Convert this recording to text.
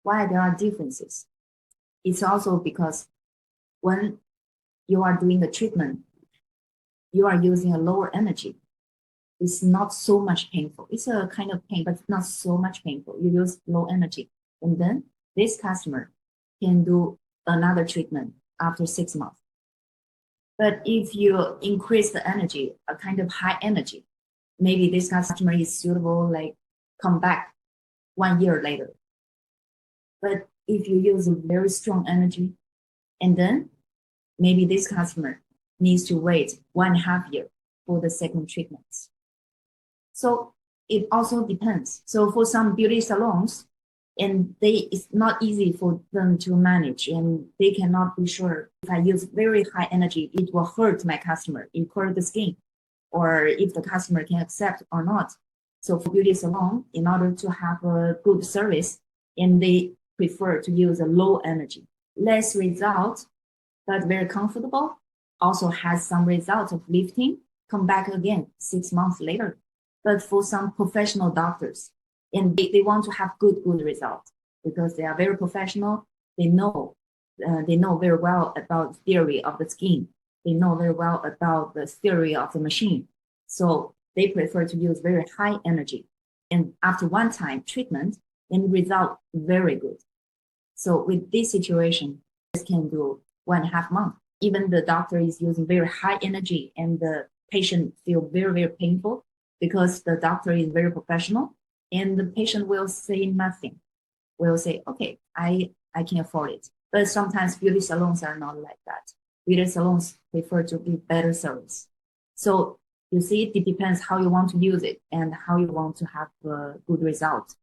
why there are differences. It's also because when you are doing the treatment, you are using a lower energy. It's not so much painful. It's a kind of pain, but not so much painful. You use low energy. And then this customer can do another treatment after 6 months. But if you increase the energy, a kind of high energy, maybe this customer is suitable, like come back 1 year later. But if you use a very strong energy, and then maybe this customer needs to wait 1.5 years for the second treatment. So it also depends. So for some beauty salons, and it's not easy for them to manage, and they cannot be sure if I use very high energy, it will hurt my customer, it hurt the skin, or if the customer can accept or not. So for beauty salon, in order to have a good service, and they prefer to use a low energy, less result, but very comfortable, also has some result of lifting, come back again 6 months later. But for some professional doctors, and they want to have good results because they are very professional. They know very well about the theory of the skin. They know very well about the theory of the machine. So they prefer to use very high energy. And after one time treatment, and result very good. So with this situation, this can do 1.5 months. Even the doctor is using very high energy and the patient feel very painful because the doctor is very professional. And the patient will say nothing, will say, okay, I can afford it. But sometimes beauty salons are not like that. Beauty salons prefer to give better service. So you see, it depends how you want to use it and how you want to have a good result.